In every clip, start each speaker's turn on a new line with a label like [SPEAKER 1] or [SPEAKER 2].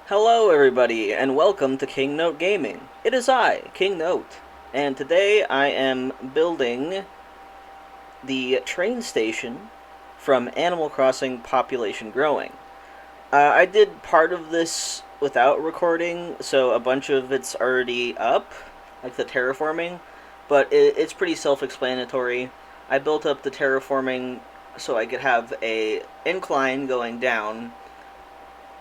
[SPEAKER 1] Hello everybody, and welcome to King Note Gaming. It is I, King Note, and today I am building the train station from Animal Crossing Population Growing. I did part of this without recording, so a bunch of it's already up, like the terraforming, but it's pretty self-explanatory. I built up the terraforming so I could have a incline going down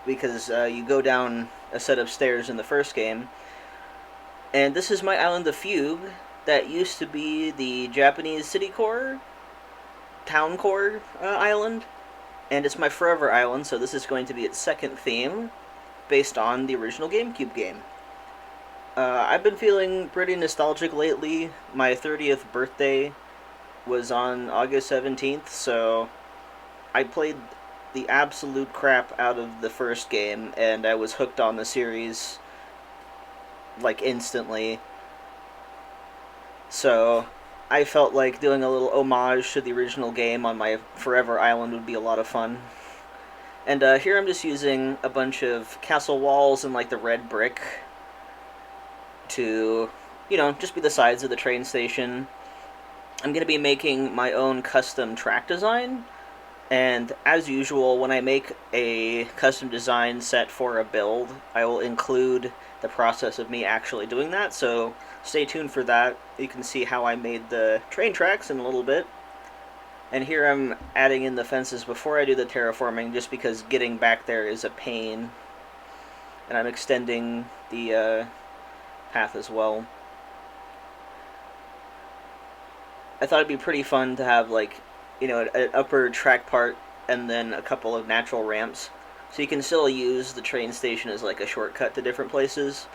[SPEAKER 1] because you go down a set of stairs in the first game. And this is my island of Fugue that used to be the Japanese city core, town core island. And it's my forever island, so this is going to be its second theme based on the original Gamecube game. I've been feeling pretty nostalgic lately. My 30th birthday was on August 17th, so I played the absolute crap out of the first game, and I was hooked on the series like instantly. So I felt like doing a little homage to the original game on my Forever Island would be a lot of fun. And here I'm just using a bunch of castle walls and like the red brick to, just be the sides of the train station. I'm going to be making my own custom track design. And as usual, when I make a custom design set for a build, I will include the process of me actually doing that, so stay tuned for that. You can see how I made the train tracks in a little bit. And here I'm adding in the fences before I do the terraforming, just because getting back there is a pain. And I'm extending the path as well. I thought it'd be pretty fun to have, like, an upper track part and then a couple of natural ramps. So you can still use the train station as like a shortcut to different places,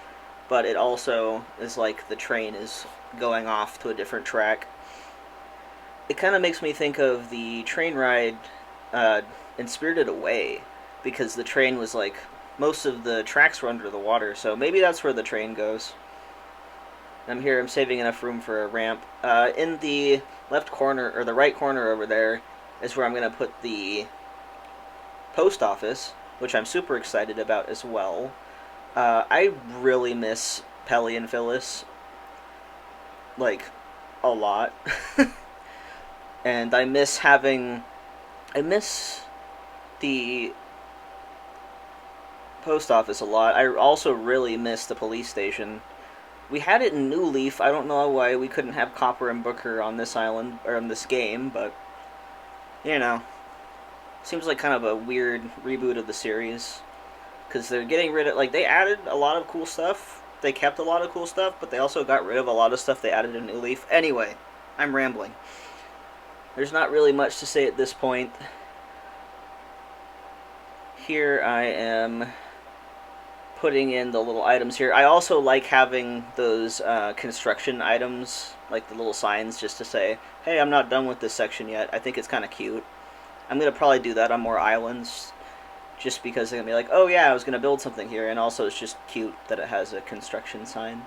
[SPEAKER 1] but it also is like the train is going off to a different track. It kind of makes me think of the train ride in Spirited Away, because the train was like, most of the tracks were under the water, so maybe that's where the train goes. I'm saving enough room for a ramp. In the left corner, or the right corner over there, is where I'm going to put the post office, which I'm super excited about as well. I really miss Pelly and Phyllis, like, a lot. And I miss the post office a lot. I also really miss the police station. We had it in New Leaf. I don't know why we couldn't have Copper and Booker on this island, or on this game, but, seems like kind of a weird reboot of the series. Because they're getting rid of, like, they added a lot of cool stuff. They kept a lot of cool stuff, but they also got rid of a lot of stuff they added in New Leaf. Anyway, I'm rambling. There's not really much to say at this point. Here I am putting in the little items here. I also like having those construction items, like the little signs, just to say, hey, I'm not done with this section yet. I think it's kind of cute. I'm going to probably do that on more islands, just because they're going to be like, oh yeah, I was going to build something here, and also it's just cute that it has a construction sign.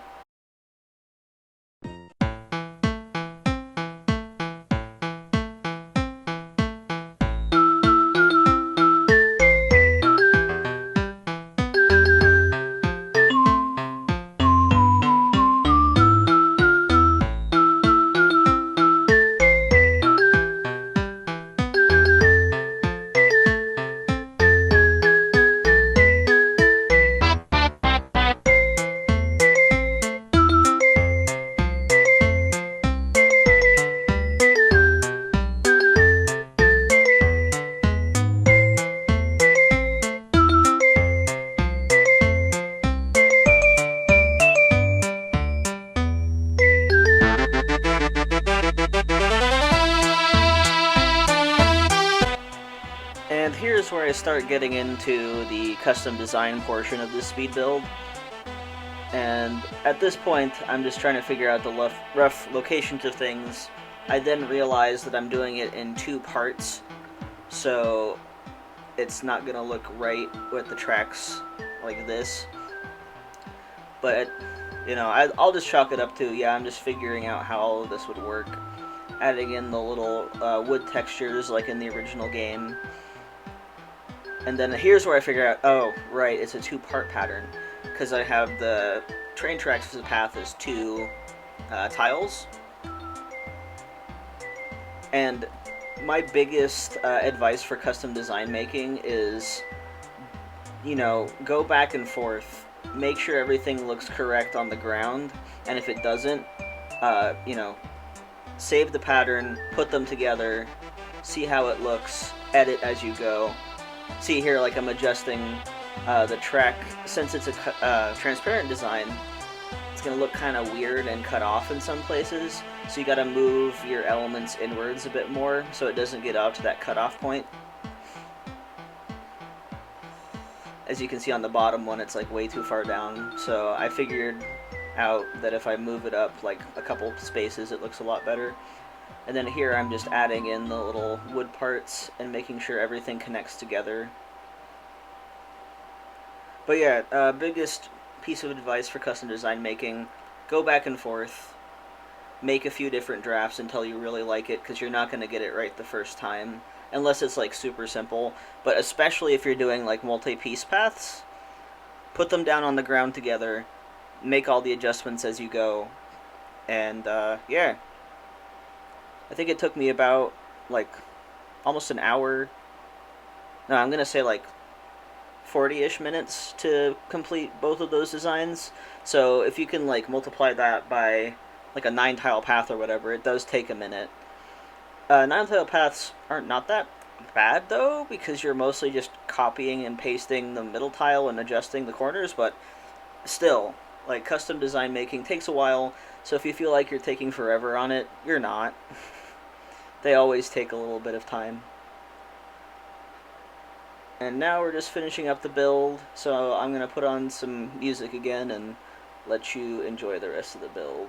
[SPEAKER 1] And here's where I start getting into the custom design portion of this speed build. And at this point, I'm just trying to figure out the rough locations of things. I then realize that I'm doing it in two parts, so it's not going to look right with the tracks like this. But, I'll just chalk it up to, I'm just figuring out how all of this would work. Adding in the little wood textures like in the original game. And then here's where I figure out, oh, right, it's a two-part pattern. Because I have the train tracks as a path as two tiles. And my biggest advice for custom design making is, you know, go back and forth. Make sure everything looks correct on the ground. And if it doesn't, you know, save the pattern, put them together, see how it looks, edit as you go. See here, like I'm adjusting the track. Since it's a transparent design, it's going to look kind of weird and cut off in some places. So you got to move your elements inwards a bit more so it doesn't get out to that cutoff point. As you can see on the bottom one, it's like way too far down. So I figured out that if I move it up like a couple spaces, it looks a lot better. And then here I'm just adding in the little wood parts and making sure everything connects together. But yeah, biggest piece of advice for custom design making, go back and forth, make a few different drafts until you really like it, because you're not going to get it right the first time, unless it's like super simple. But especially if you're doing like multi-piece paths, put them down on the ground together, make all the adjustments as you go, and yeah. I think it took me about like almost an hour. No, I'm gonna say like 40-ish minutes to complete both of those designs. So if you can like multiply that by like a 9-tile path or whatever, it does take a minute. 9-tile paths aren't not that bad though, because you're mostly just copying and pasting the middle tile and adjusting the corners, but still, like, custom design making takes a while, so if you feel like you're taking forever on it, you're not. They always take a little bit of time. And now we're just finishing up the build, so I'm going to put on some music again and let you enjoy the rest of the build.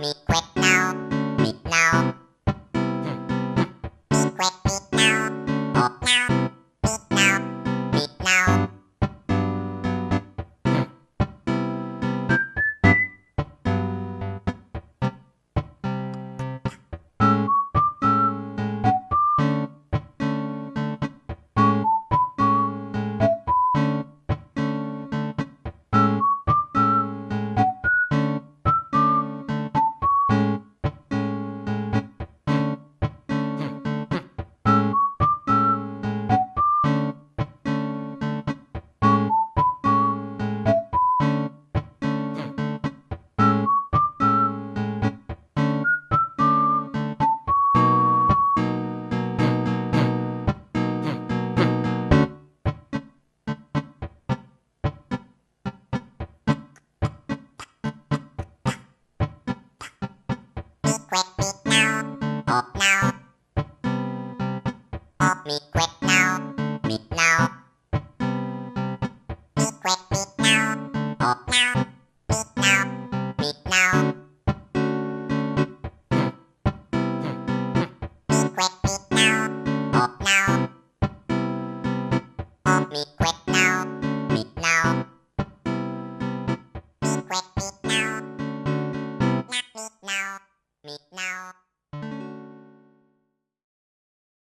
[SPEAKER 2] me quick.